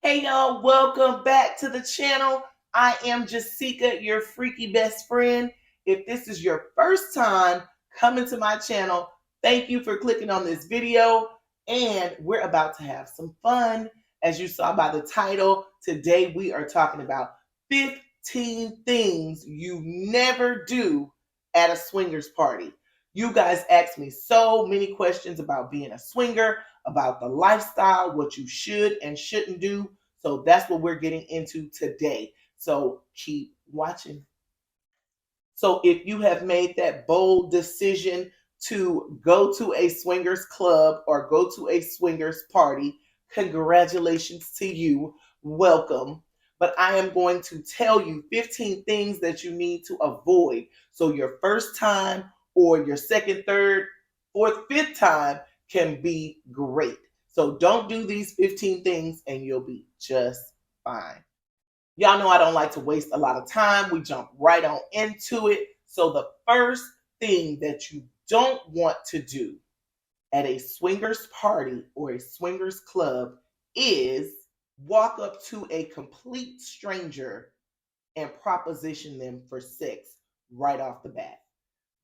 Hey y'all, welcome back to the channel. I am Jessica, your freaky best friend. If this is your first time coming to my channel, thank you for clicking on this video, and we're about to have some fun. As you saw by the title, today we are talking about 15 things you never do at a swingers party. You guys asked me so many questions about being a swinger, about the lifestyle, what you should and shouldn't do. So that's what we're getting into today. So keep watching. So if you have made that bold decision to go to a swingers club or go to a swingers party, congratulations to you. Welcome. But I am going to tell you 15 things that you need to avoid. So your first time or your second, third, fourth, fifth time can be great. So don't do these 15 things and you'll be just fine. Y'all know I don't like to waste a lot of time. We jump right on into it. So the first thing that you don't want to do at a swingers party or a swingers club is walk up to a complete stranger and proposition them for sex right off the bat.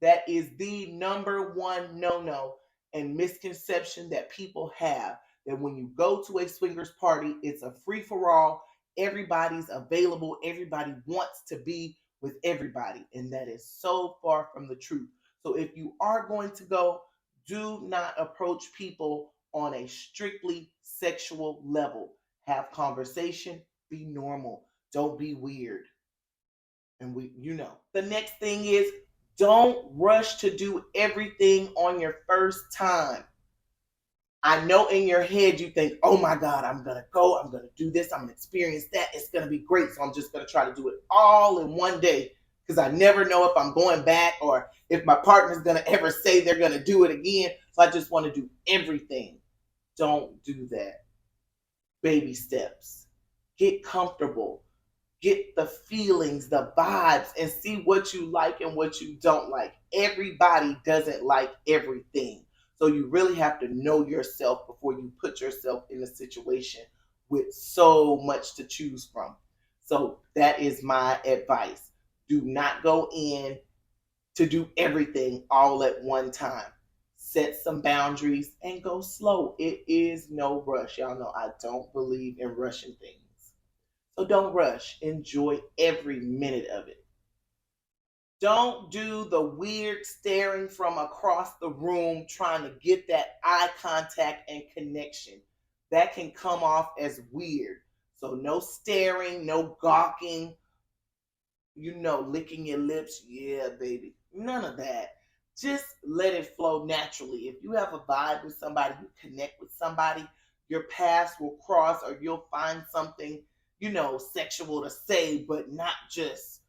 That is the number one no-no and misconception that people have, that when you go to a swingers party, it's a free-for-all. Everybody's available. Everybody wants to be with everybody. And that is so far from the truth. So if you are going to go, do not approach people on a strictly sexual level. Have conversation. Be normal. Don't be weird. And the next thing is, don't rush to do everything on your first time. I know in your head you think, oh my God, I'm going to go, I'm going to do this, I'm going to experience that, it's going to be great. So I'm just going to try to do it all in one day because I never know if I'm going back or if my partner's going to ever say they're going to do it again. So I just want to do everything. Don't do that. Baby steps. Get comfortable. Get the feelings, the vibes, and see what you like and what you don't like. Everybody doesn't like everything. So you really have to know yourself before you put yourself in a situation with so much to choose from. So that is my advice. Do not go in to do everything all at one time. Set some boundaries and go slow. It is no rush. Y'all know I don't believe in rushing things. So don't rush. Enjoy every minute of it. Don't do the weird staring from across the room trying to get that eye contact and connection. That can come off as weird. So no staring, no gawking, licking your lips. Yeah, baby. None of that. Just let it flow naturally. If you have a vibe with somebody, you connect with somebody, your paths will cross or you'll find something sexual to say, but not just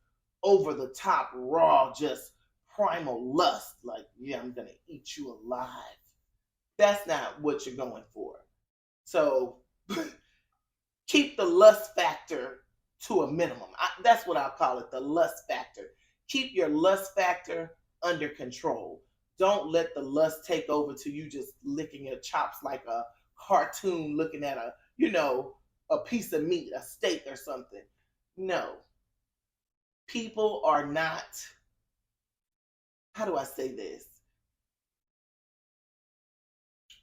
over the top, raw, just primal lust. Like, yeah, I'm going to eat you alive. That's not what you're going for. So keep the lust factor to a minimum. That's what I'll call it, the lust factor. Keep your lust factor under control. Don't let the lust take over to you just licking your chops like a cartoon looking at a piece of meat, a steak or something. No. People are not, how do I say this?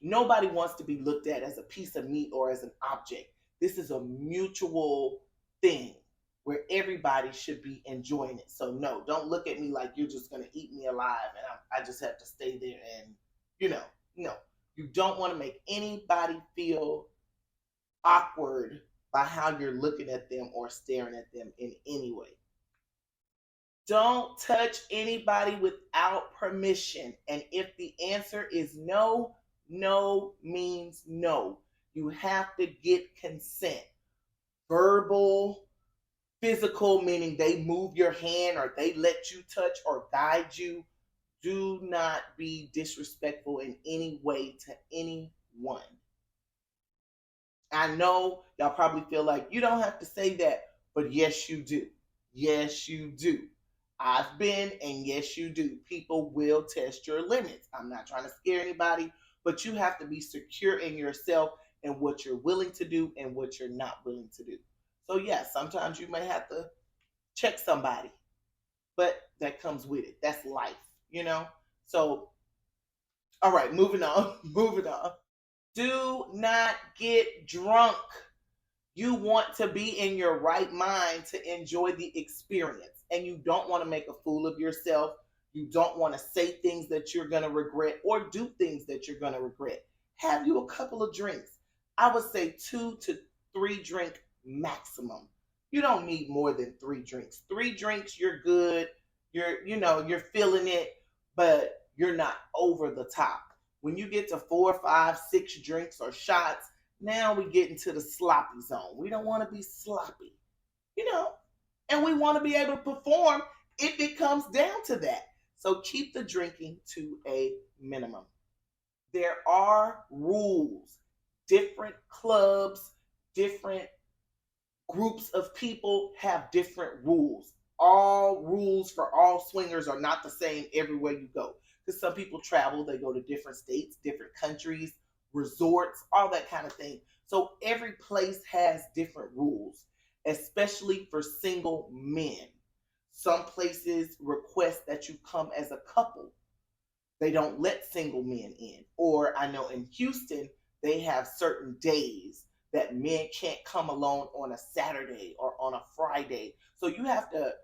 Nobody wants to be looked at as a piece of meat or as an object. This is a mutual thing where everybody should be enjoying it. So no, don't look at me like you're just going to eat me alive and I just have to stay there and, no. You don't want to make anybody feel awkward by how you're looking at them or staring at them in any way. Don't touch anybody without permission. And if the answer is no, no means no. You have to get consent. Verbal, physical, meaning they move your hand or they let you touch or guide you. Do not be disrespectful in any way to anyone. I know y'all probably feel like you don't have to say that, but yes, you do. Yes, you do. I've been, and yes, you do. People will test your limits. I'm not trying to scare anybody, but you have to be secure in yourself and what you're willing to do and what you're not willing to do. So, yeah, sometimes you may have to check somebody, but that comes with it. That's life, you know? So, all right, moving on, moving on. Do not get drunk. You want to be in your right mind to enjoy the experience, and you don't want to make a fool of yourself. You don't want to say things that you're going to regret or do things that you're going to regret. Have you a couple of drinks. I would say 2 to 3 drink maximum. You don't need more than 3 drinks. 3 drinks, you're good. You're feeling it, but you're not over the top. When you get to 4, 5, 6 drinks or shots, now we get into the sloppy zone. We don't want to be sloppy, you know, and we want to be able to perform if it comes down to that. So keep the drinking to a minimum. There are rules. Different clubs, different groups of people have different rules. All rules for all swingers are not the same everywhere you go. Because some people travel, they go to different states, different countries, resorts, all that kind of thing. So every place has different rules, especially for single men. Some places request that you come as a couple. They don't let single men in. Or I know in Houston, they have certain days that men can't come alone on a Saturday or on a Friday. So you have to,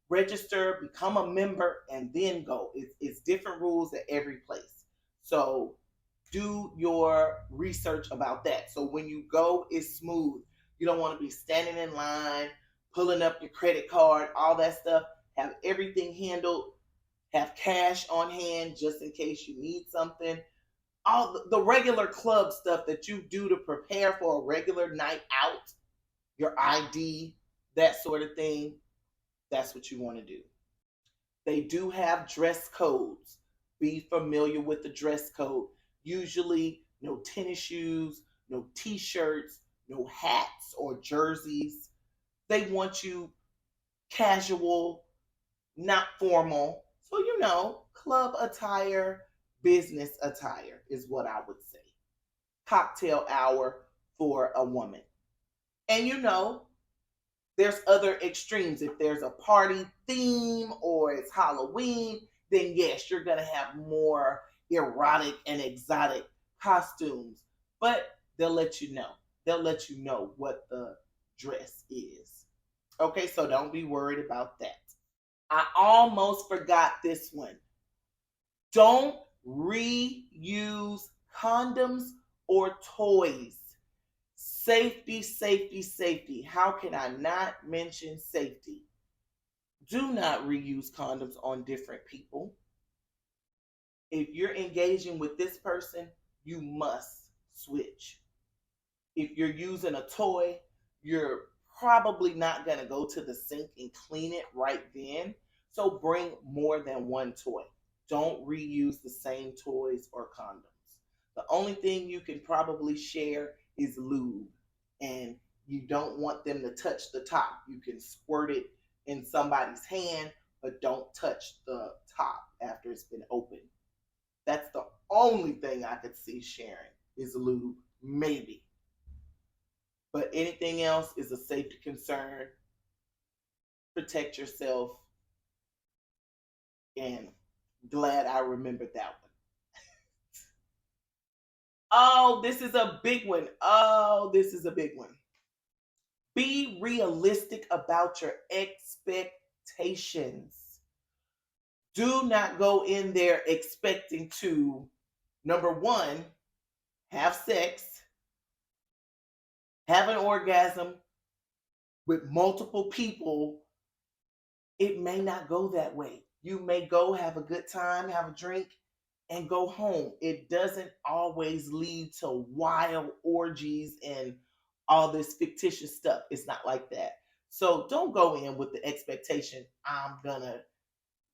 register, become a member, and then go. It's different rules at every place. So do your research about that. So when you go, it's smooth. You don't want to be standing in line, pulling up your credit card, all that stuff. Have everything handled. Have cash on hand just in case you need something. All the regular club stuff that you do to prepare for a regular night out, your ID, that sort of thing, that's what you want to do. They do have dress codes. Be familiar with the dress code. Usually, no tennis shoes, no t shirts, no hats or jerseys. They want you casual, not formal. So, club attire, business attire is what I would say. Cocktail hour for a woman. And there's other extremes. If there's a party theme or it's Halloween, then yes, you're going to have more erotic and exotic costumes. But they'll let you know. They'll let you know what the dress is. Okay, so don't be worried about that. I almost forgot this one. Don't reuse condoms or toys. Safety, safety, safety. How can I not mention safety? Do not reuse condoms on different people. If you're engaging with this person, you must switch. If you're using a toy, you're probably not going to go to the sink and clean it right then. So bring more than one toy. Don't reuse the same toys or condoms. The only thing you can probably share is lube, and you don't want them to touch the top. You can squirt it in somebody's hand, but don't touch the top after it's been opened. That's the only thing I could see sharing is lube, maybe. But anything else is a safety concern. Protect yourself, and glad I remembered that one. Oh, this is a big one. Oh, this is a big one. Be realistic about your expectations. Do not go in there expecting to, number one, have sex, have an orgasm with multiple people. It may not go that way. You may go have a good time, have a drink, and go home. It doesn't always lead to wild orgies and all this fictitious stuff. It's not like that. So don't go in with the expectation, I'm going to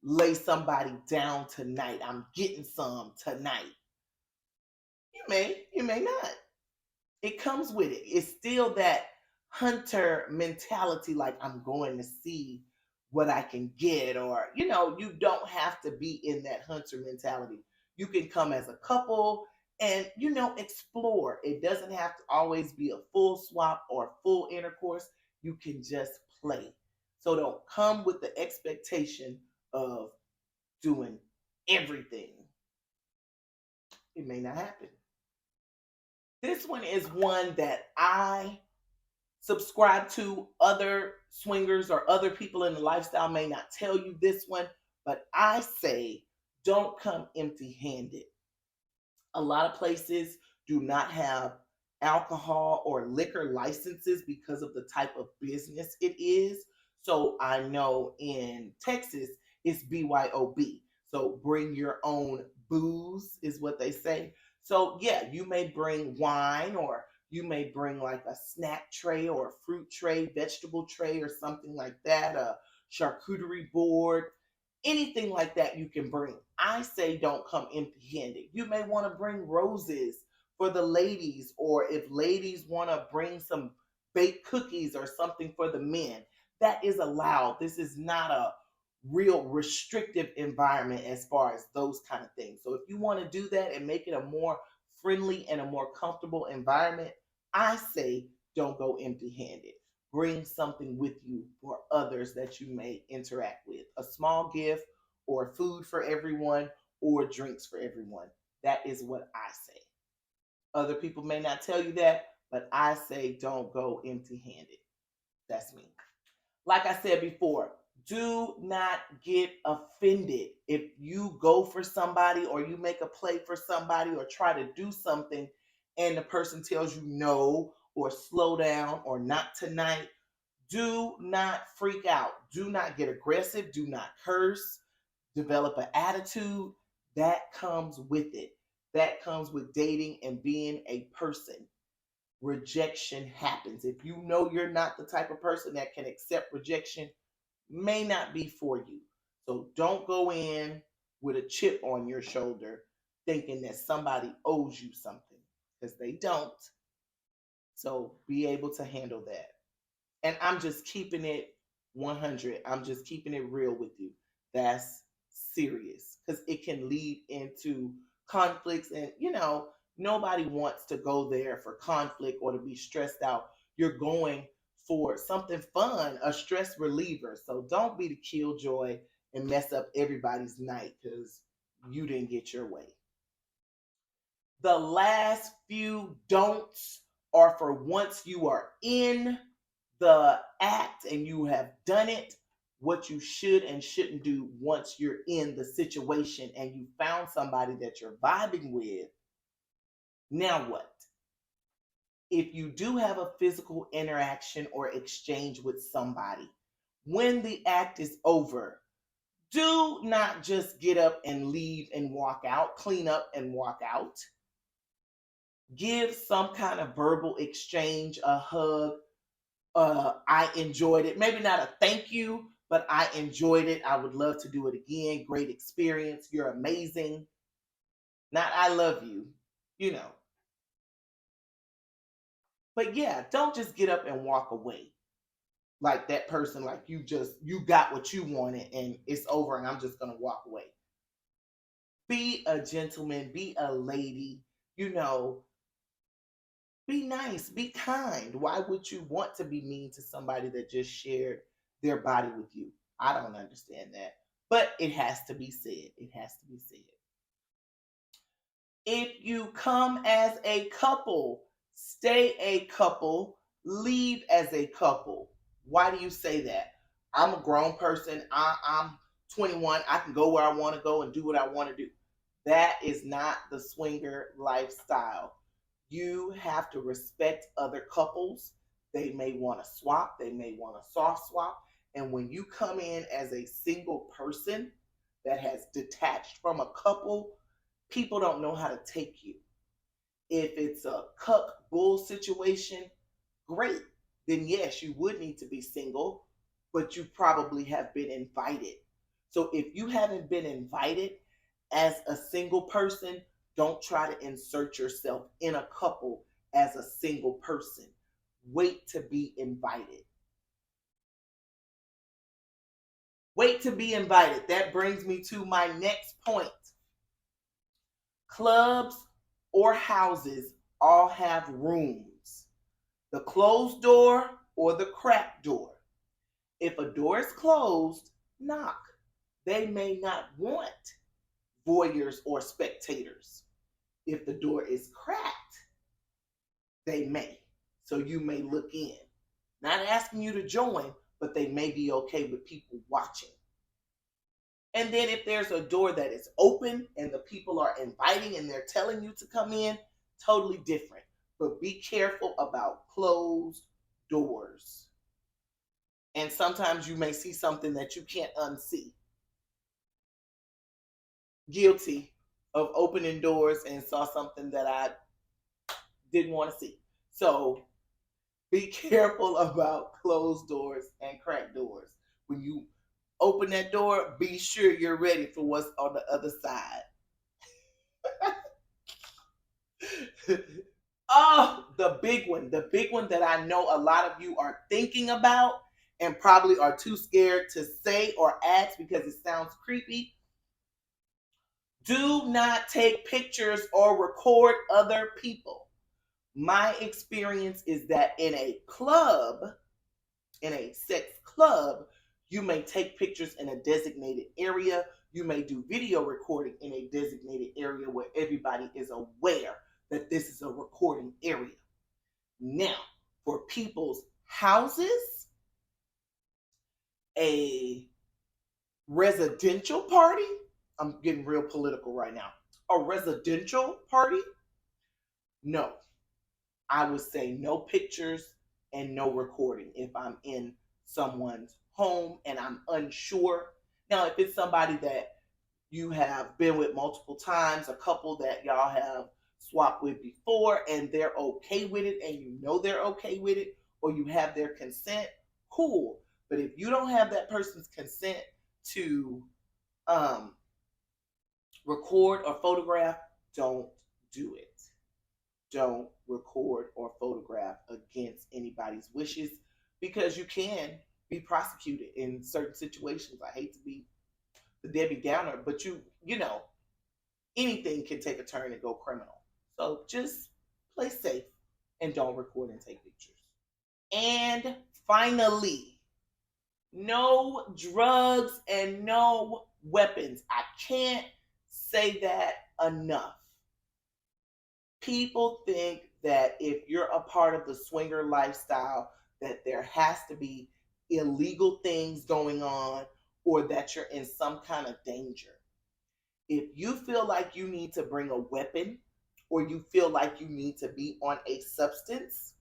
lay somebody down tonight. I'm getting some tonight. You may not. It comes with it. It's still that hunter mentality, like I'm going to see what I can get, or you don't have to be in that hunter mentality. You can come as a couple And, explore. It doesn't have to always be a full swap or full intercourse. You can just play. So don't come with the expectation of doing everything. It may not happen. This one is one that I subscribe to. Other swingers or other people in the lifestyle may not tell you this one, but I say don't come empty handed. A lot of places do not have alcohol or liquor licenses because of the type of business it is. So I know in Texas it's BYOB. So bring your own booze is what they say. So yeah, you may bring wine, or you may bring like a snack tray or a fruit tray, vegetable tray or something like that, a charcuterie board, anything like that you can bring. I say don't come empty handed. You may want to bring roses for the ladies, or if ladies want to bring some baked cookies or something for the men, that is allowed. This is not a real restrictive environment as far as those kind of things. So if you want to do that and make it a more friendly and a more comfortable environment, I say don't go empty handed. Bring something with you for others that you may interact with. A small gift, or food for everyone, or drinks for everyone. That is what I say. Other people may not tell you that, but I say don't go empty handed. That's me. Like I said before, do not get offended if you go for somebody or you make a play for somebody or try to do something and the person tells you no or slow down or not tonight. Do not freak out. Do not get aggressive. Do not curse. Develop an attitude. That comes with it. That comes with dating and being a person. Rejection happens. If you know you're not the type of person that can accept rejection, may not be for you. So don't go in with a chip on your shoulder thinking that somebody owes you something, because they don't. So be able to handle that. And I'm just keeping it 100. I'm just keeping it real with you. That's serious, because it can lead into conflicts. And, nobody wants to go there for conflict or to be stressed out. You're going for something fun, a stress reliever. So don't be the killjoy and mess up everybody's night because you didn't get your way. The last few don'ts are for once you are in the act and you have done it, what you should and shouldn't do once you're in the situation and you found somebody that you're vibing with. Now what? If you do have a physical interaction or exchange with somebody, when the act is over, do not just get up and leave and walk out, clean up and walk out. Give some kind of verbal exchange, a hug. I enjoyed it. Maybe not a thank you, but I enjoyed it. I would love to do it again. Great experience. You're amazing. Not I love you, you know. But yeah, don't just get up and walk away like that person, like you got what you wanted and it's over and I'm just gonna walk away. Be a gentleman, be a lady, you know, be nice, be kind. Why would you want to be mean to somebody that just shared their body with you? I don't understand that. But it has to be said. It has to be said. If you come as a couple, stay a couple, leave as a couple. Why do you say that? I'm a grown person. I'm 21. I can go where I want to go and do what I want to do. That is not the swinger lifestyle. You have to respect other couples. They may want to swap, they may want to soft swap. And when you come in as a single person that has detached from a couple, people don't know how to take you. If it's a cuck bull situation, great. Then yes, you would need to be single, but you probably have been invited. So if you haven't been invited as a single person, don't try to insert yourself in a couple as a single person. Wait to be invited. Wait to be invited. That brings me to my next point. Clubs or houses all have rooms, the closed door or the cracked door. If a door is closed, knock. They may not want voyeurs or spectators. If the door is cracked, they may. So you may look in. Not asking you to join, but they may be okay with people watching. And then if there's a door that is open and the people are inviting and they're telling you to come in, totally different. But be careful about closed doors. And sometimes you may see something that you can't unsee. Guilty of opening doors and saw something that I didn't want to see. So be careful about closed doors and cracked doors. When you open that door, be sure you're ready for what's on the other side. Oh, the big one that I know a lot of you are thinking about and probably are too scared to say or ask because it sounds creepy. Do not take pictures or record other people. My experience is that in a sex club, you may take pictures in a designated area. You may do video recording in a designated area where everybody is aware that this is a recording area. Now, for people's houses, a residential party, I'm getting real political right now. A residential party? No. I would say no pictures and no recording if I'm in someone's home and I'm unsure. Now, if it's somebody that you have been with multiple times, a couple that y'all have swapped with before and they're okay with it and you know they're okay with it, or you have their consent, cool. But if you don't have that person's consent to record or photograph, don't do it. Don't record or photograph against anybody's wishes because you can be prosecuted in certain situations. I hate to be the Debbie Downer, but you know, anything can take a turn and go criminal. So just play safe and don't record and take pictures. And finally, no drugs and no weapons. I can't say that enough. People think that if you're a part of the swinger lifestyle, that there has to be illegal things going on or that you're in some kind of danger. If you feel like you need to bring a weapon or you feel like you need to be on a substance,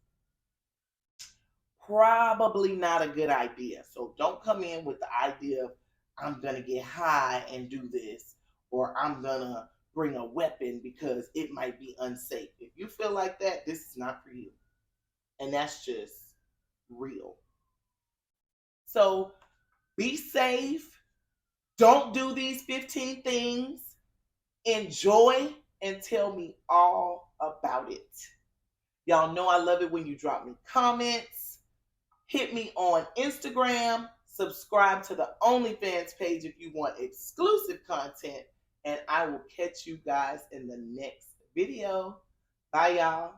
probably not a good idea. So don't come in with the idea of I'm going to get high and do this, or I'm going to bring a weapon because it might be unsafe. If you feel like that, this is not for you. And that's just real. So be safe. Don't do these 15 things. Enjoy and tell me all about it. Y'all know I love it when you drop me comments. Hit me on Instagram. Subscribe to the OnlyFans page if you want exclusive content. And I will catch you guys in the next video. Bye, y'all.